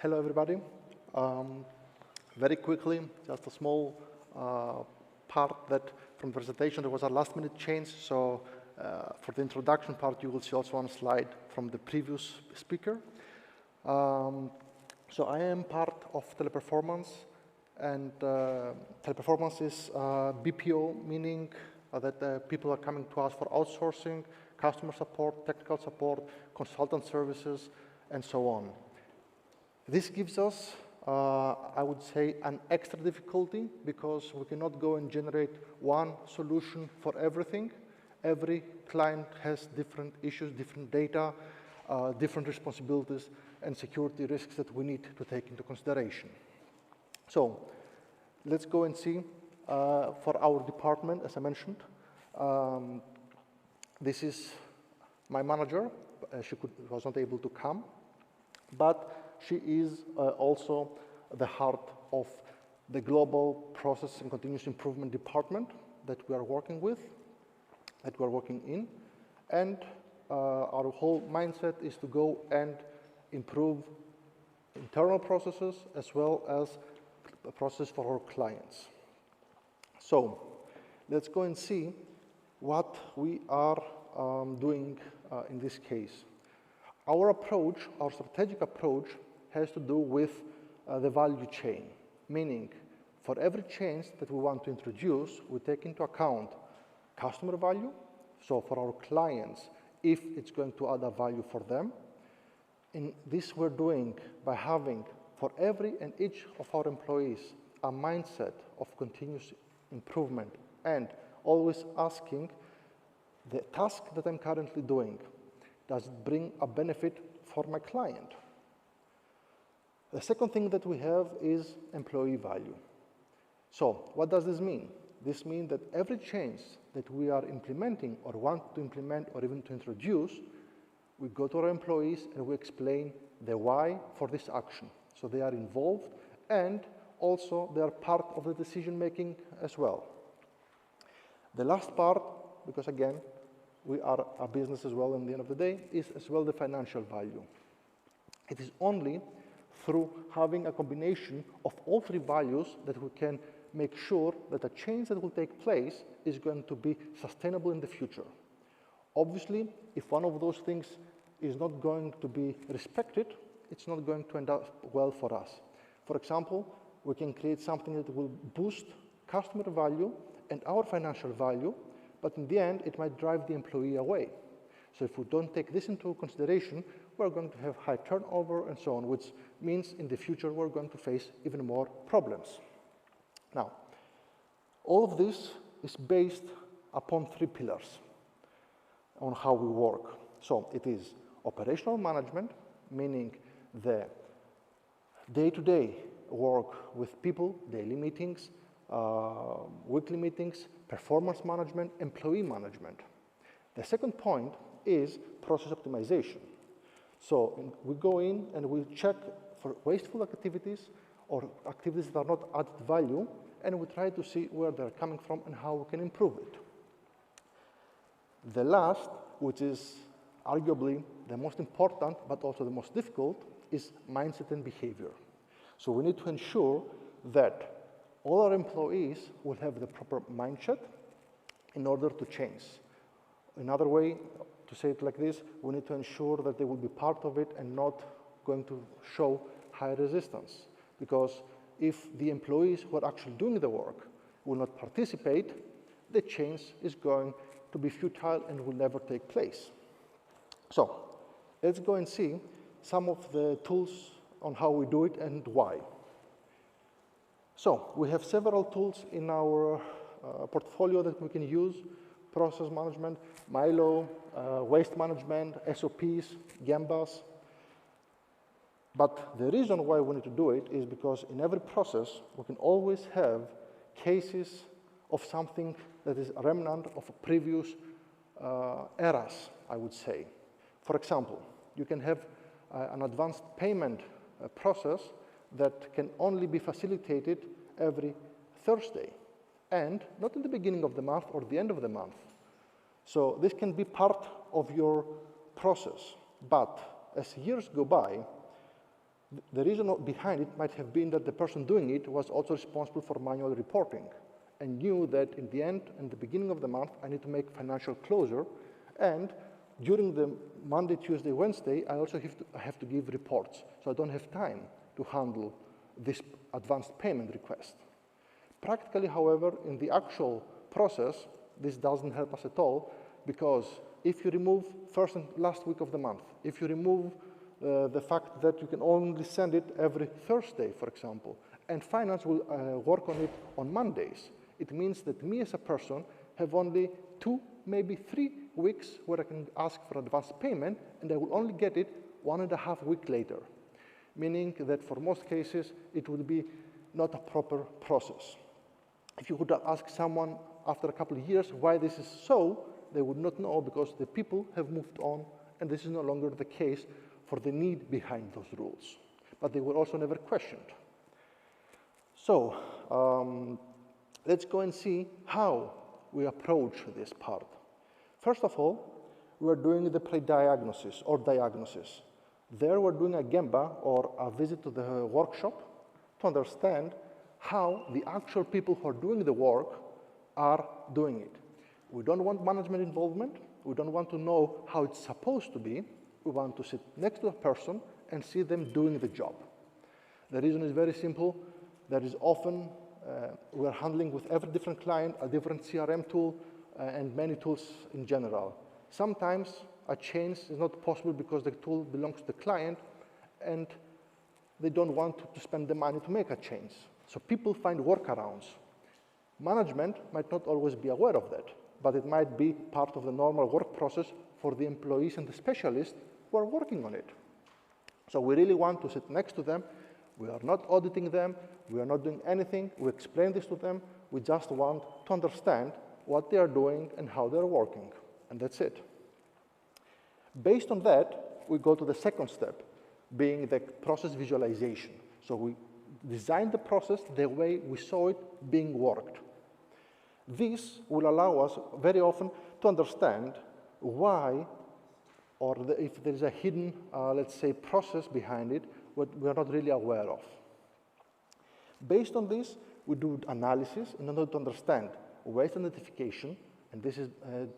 Hello, everybody. Very quickly, just a small part that from the presentation, there was a last-minute change. So for the introduction part, you will see also one slide from the previous speaker. So I am part of Teleperformance, and Teleperformance is BPO, meaning that people are coming to us for outsourcing, customer support, technical support, consultant services, and so on. This gives us, I would say, an extra difficulty because we cannot go and generate one solution for everything. Every client has different issues, different data, different responsibilities, and security risks that we need to take into consideration. So let's go and see for our department, as I mentioned. This is my manager. She was not able to come, but she is also the heart of the global process and continuous improvement department that we are working with, that we are working in. And our whole mindset is to go and improve internal processes as well as a process for our clients. So let's go and see what we are doing in this case. Our approach, our strategic approach, has to do with the value chain, meaning for every change that we want to introduce, we take into account customer value, so for our clients, if it's going to add a value for them. And this we're doing by having, for every and each of our employees, a mindset of continuous improvement and always asking, the task that I'm currently doing, does it bring a benefit for my client? The second thing that we have is employee value. So what does this mean? This means that every change that we are implementing or want to implement or even to introduce, we go to our employees and we explain the why for this action. So they are involved and also they are part of the decision making as well. The last part, because again, we are a business as well in the end of the day, is as well the financial value. It is only through having a combination of all three values that we can make sure that a change that will take place is going to be sustainable in the future. Obviously, if one of those things is not going to be respected, it's not going to end up well for us. For example, we can create something that will boost customer value and our financial value, but in the end, it might drive the employee away. So if we don't take this into consideration, we're going to have high turnover and so on, which means in the future we're going to face even more problems. Now, all of this is based upon three pillars on how we work. So it is operational management, meaning the day-to-day work with people, daily meetings, weekly meetings, performance management, employee management. The second point is process optimization. So we go in and we check for wasteful activities or activities that are not added value, and we try to see where they're coming from and how we can improve it. The last, which is arguably the most important, but also the most difficult, is mindset and behavior. So we need to ensure that all our employees will have the proper mindset in order to change. Another way to say it like this, we need to ensure that they will be part of it and not going to show high resistance. Because if the employees who are actually doing the work will not participate, the change is going to be futile and will never take place. So let's go and see some of the tools on how we do it and why. So we have several tools in our portfolio that we can use: process management, Milo, waste management, SOPs, Gambas. But the reason why we need to do it is because in every process, we can always have cases of something that is a remnant of previous eras, I would say. For example, you can have an advanced payment process that can only be facilitated every Thursday, and not in the beginning of the month or the end of the month. So this can be part of your process, but as years go by, The reason behind it might have been that the person doing it was also responsible for manual reporting and knew that in the end and the beginning of the month, I need to make financial closure, and during the Monday, Tuesday, Wednesday, I also have to give reports, so I don't have time to handle this advanced payment request. Practically, however, in the actual process, this doesn't help us at all, because if you remove first and last week of the month, if you remove the fact that you can only send it every Thursday, for example, and finance will work on it on Mondays, it means that me as a person have only 2, maybe 3 weeks where I can ask for advance payment, and I will only get it 1.5 weeks later, meaning that for most cases, it would be not a proper process. If you would ask someone after a couple of years why this is so, they would not know, because the people have moved on, and this is no longer the case for the need behind those rules. But they were also never questioned. So, let's go and see how we approach this part. First of all, we're doing the pre-diagnosis or diagnosis. There we're doing a Gemba, or a visit to the workshop, to understand how the actual people who are doing the work are doing it. We don't want management involvement. We don't want to know how it's supposed to be. We want to sit next to a person and see them doing the job. The reason is very simple. There is often, we're handling with every different client, a different CRM tool, and many tools in general. Sometimes a change is not possible because the tool belongs to the client, and they don't want to spend the money to make a change. So people find workarounds. Management might not always be aware of that, but it might be part of the normal work process for the employees and the specialists who are working on it. So we really want to sit next to them. We are not auditing them. We are not doing anything. We explain this to them. We just want to understand what they are doing and how they're working, and that's it. Based on that, we go to the second step, being the process visualization. So we design the process the way we saw it being worked. This will allow us very often to understand why, or if there is a hidden, let's say, process behind it, what we are not really aware of. Based on this, we do analysis in order to understand waste identification, and this is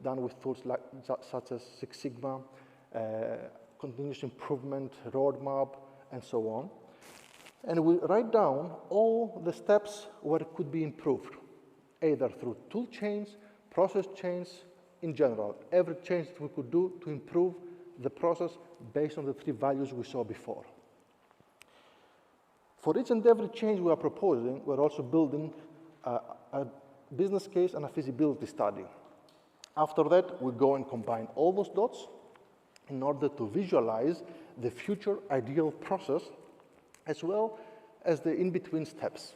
done with tools such as Six Sigma, continuous improvement, roadmap, and so on. And we write down all the steps where it could be improved, either through tool change, process change, in general, every change that we could do to improve the process based on the 3 values we saw before. For each and every change we are proposing, we're also building a business case and a feasibility study. After that, we go and combine all those dots in order to visualize the future ideal process, as well as the in-between steps.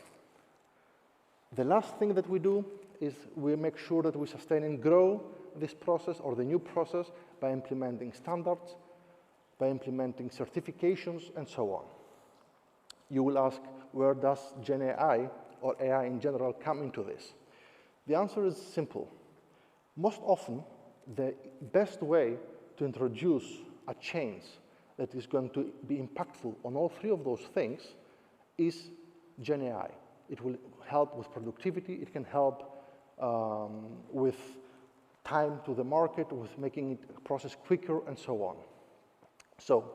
The last thing that we do is we make sure that we sustain and grow this process or the new process by implementing standards, by implementing certifications, and so on. You will ask, where does Gen AI or AI in general come into this? The answer is simple. Most often, the best way to introduce a change that is going to be impactful on all 3 of those things is Gen AI. It will help with productivity. It can help with time to the market, with making it process quicker, and so on. So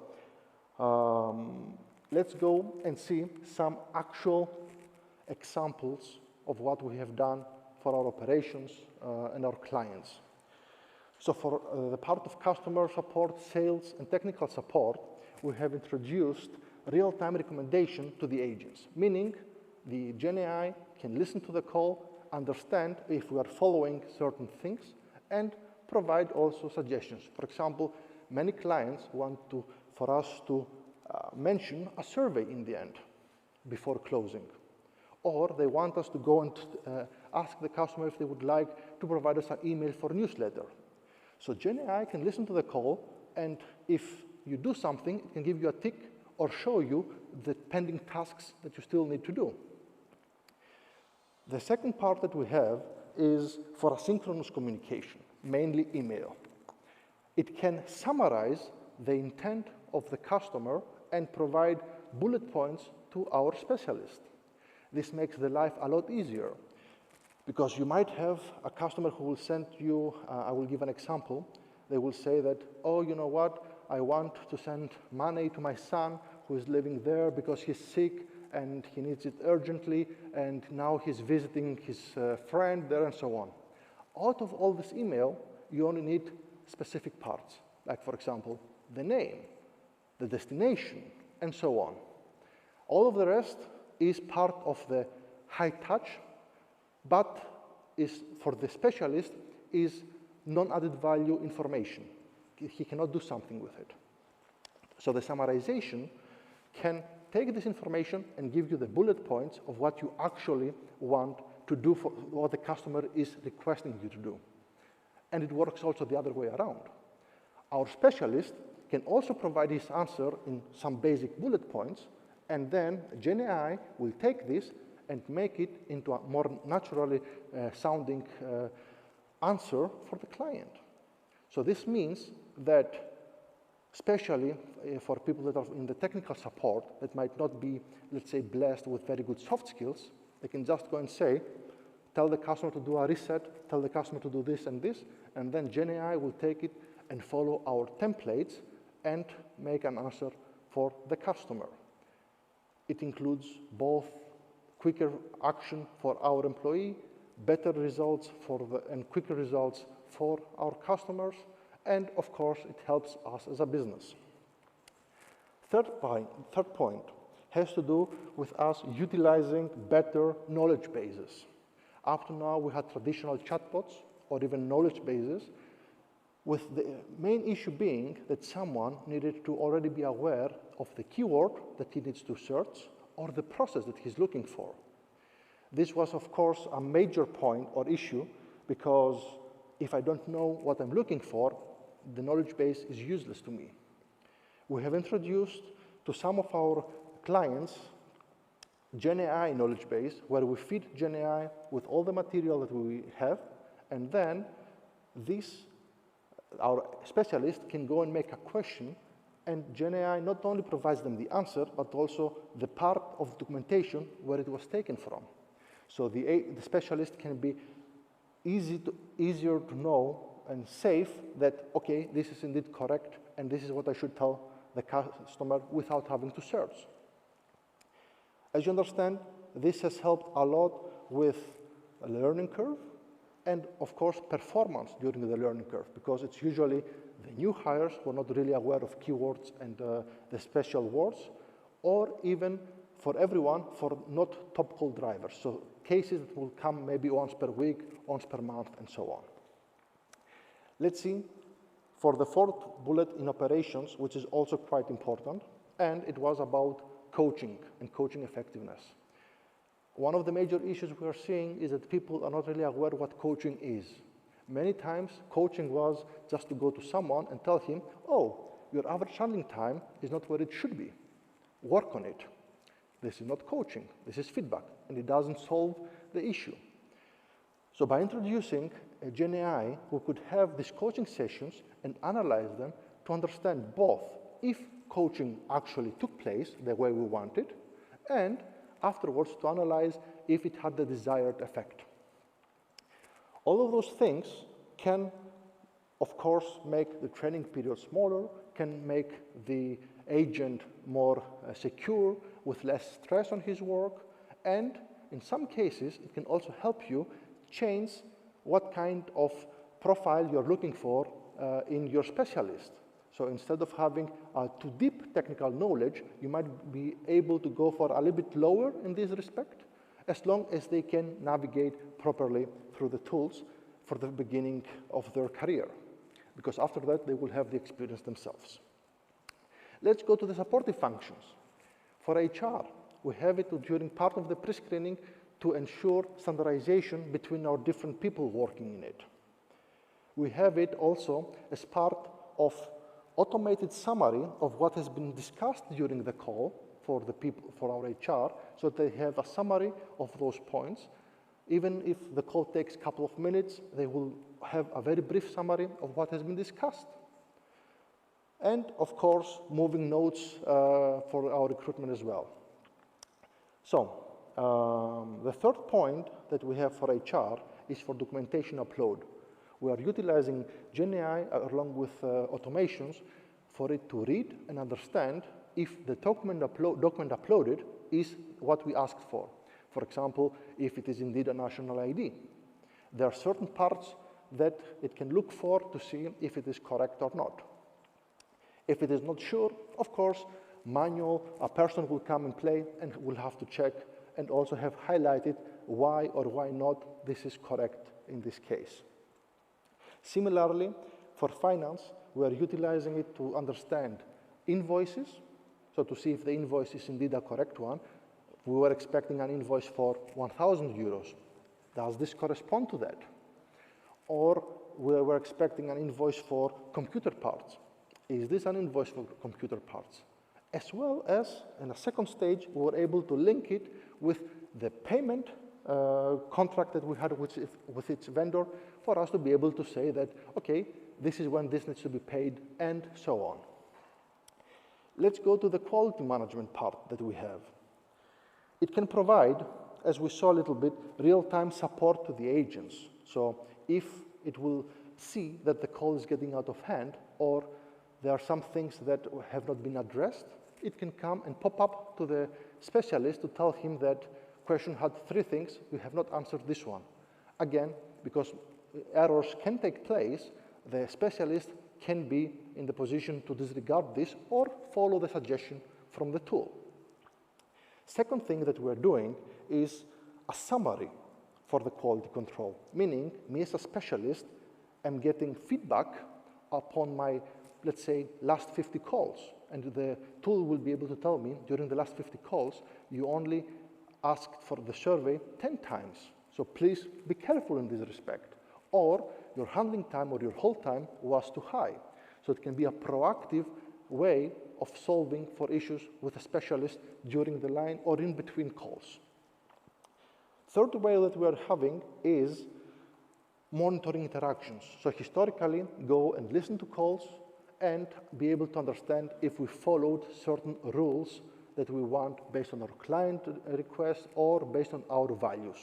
let's go and see some actual examples of what we have done for our operations and our clients. So for the part of customer support, sales, and technical support, we have introduced real-time recommendation to the agents, meaning the Gen AI can listen to the call, understand if we are following certain things, and provide also suggestions. For example, many clients want for us to mention a survey in the end before closing. Or they want us to go and ask the customer if they would like to provide us an email for newsletter. So Gen AI can listen to the call, and if you do something, it can give you a tick or show you the pending tasks that you still need to do. The second part that we have is for asynchronous communication, mainly email. It can summarize the intent of the customer and provide bullet points to our specialist. This makes the life a lot easier because you might have a customer who will send you, I will give an example, they will say that, oh, you know what, I want to send money to my son who is living there because he's sick and he needs it urgently, and now he's visiting his friend there and so on. Out of all this email, you only need specific parts, like for example, the name, the destination, and so on. All of the rest is part of the high touch, but is for the specialist is non-added value information. He cannot do something with it. So the summarization can take this information and give you the bullet points of what you actually want to do for what the customer is requesting you to do. And it works also the other way around. Our specialist can also provide his answer in some basic bullet points, and then GenAI will take this and make it into a more naturally sounding answer for the client. So this means that, especially for people that are in the technical support that might not be, let's say, blessed with very good soft skills, they can just go and say, tell the customer to do a reset, tell the customer to do this, and then GenAI will take it and follow our templates and make an answer for the customer. It includes both quicker action for our employee, better results and quicker results for our customers, and of course, it helps us as a business. Third point has to do with us utilizing better knowledge bases. Up to now, we had traditional chatbots or even knowledge bases, with the main issue being that someone needed to already be aware of the keyword that he needs to search or the process that he's looking for. This was, of course, a major point or issue because if I don't know what I'm looking for, the knowledge base is useless to me. We have introduced to some of our clients GenAI knowledge base where we feed GenAI with all the material that we have, and then our specialist can go and make a question, and GenAI not only provides them the answer, but also the part of documentation where it was taken from. So the specialist can be easier to know and safe that, okay, this is indeed correct, and this is what I should tell the customer without having to search. As you understand, this has helped a lot with a learning curve and, of course, performance during the learning curve, because it's usually the new hires who are not really aware of keywords and the special words, or even for everyone, for not topical drivers. So cases that will come maybe once per week, once per month, and so on. Let's see, for the fourth bullet in operations, which is also quite important, and it was about coaching and coaching effectiveness. One of the major issues we are seeing is that people are not really aware what coaching is. Many times, coaching was just to go to someone and tell him, oh, your average handling time is not where it should be. Work on it. This is not coaching, this is feedback, and it doesn't solve the issue. So by introducing a GenAI, we could have these coaching sessions and analyze them to understand both if coaching actually took place the way we wanted, and afterwards to analyze if it had the desired effect. All of those things can, of course, make the training period smaller, can make the agent more secure with less stress on his work, and in some cases, it can also help you change what kind of profile you're looking for in your specialist. So instead of having too deep technical knowledge, you might be able to go for a little bit lower in this respect, as long as they can navigate properly through the tools for the beginning of their career, because after that, they will have the experience themselves. Let's go to the supportive functions. For HR, we have it during part of the pre-screening to ensure standardization between our different people working in it. We have it also as part of automated summary of what has been discussed during the call for the people, for our HR, so they have a summary of those points. Even if the call takes a couple of minutes, they will have a very brief summary of what has been discussed. And of course, moving notes for our recruitment as well. So the third point that we have for HR is for documentation upload. We are utilizing GenAI along with automations for it to read and understand if the document uploaded is what we asked for. For example, if it is indeed a national ID. There are certain parts that it can look for to see if it is correct or not. If it is not sure, of course, a person will come and play and will have to check and also have highlighted why or why not this is correct in this case. Similarly, for finance, we are utilizing it to understand invoices, so to see if the invoice is indeed a correct one. We were expecting an invoice for 1,000 euros. Does this correspond to that? Or we were expecting an invoice for computer parts. Is this an invoice for computer parts? As well as, in a second stage, we were able to link it with the payment contract that we had with its vendor for us to be able to say that, okay, this is when this needs to be paid, and so on. Let's go to the quality management part that we have. It can provide, as we saw a little bit, real-time support to the agents. So if it will see that the call is getting out of hand, or there are some things that have not been addressed, it can come and pop up to the specialist to tell him that question had 3 things, we have not answered this one. Again, because errors can take place, the specialist can be in the position to disregard this or follow the suggestion from the tool. Second thing that we're doing is a summary for the quality control, meaning me as a specialist am getting feedback upon my, let's say, last 50 calls. And the tool will be able to tell me, during the last 50 calls, you only asked for the survey 10 times. So please be careful in this respect. Or your handling time or your hold time was too high. So it can be a proactive way of solving for issues with a specialist during the line or in between calls. Third way that we are having is monitoring interactions. So historically, go and listen to calls and be able to understand if we followed certain rules that we want based on our client request or based on our values.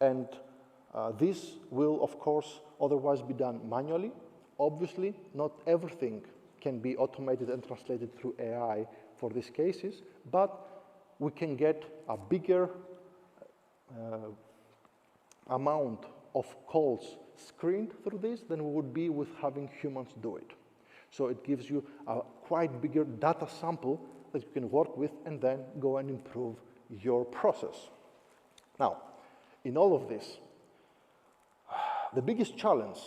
And this will, of course, otherwise be done manually. Obviously, not everything can be automated and translated through AI for these cases, but we can get a bigger amount of calls screened through this than we would be with having humans do it. So it gives you a quite bigger data sample that you can work with and then go and improve your process. Now, in all of this, the biggest challenge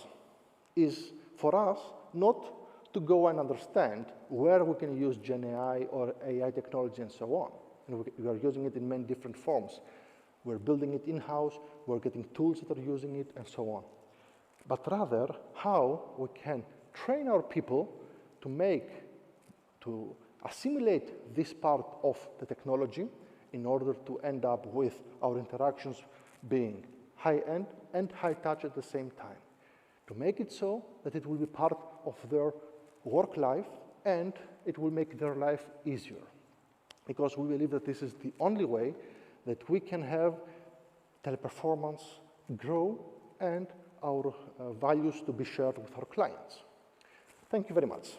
is for us not to go and understand where we can use GenAI or AI technology and so on. And we are using it in many different forms. We're building it in-house, we're getting tools that are using it, and so on. But rather, how we can train our people to assimilate this part of the technology in order to end up with our interactions being high-end and high-touch at the same time. To make it so that it will be part of their work life and it will make their life easier. Because we believe that this is the only way that we can have Teleperformance grow and our values to be shared with our clients. Thank you very much.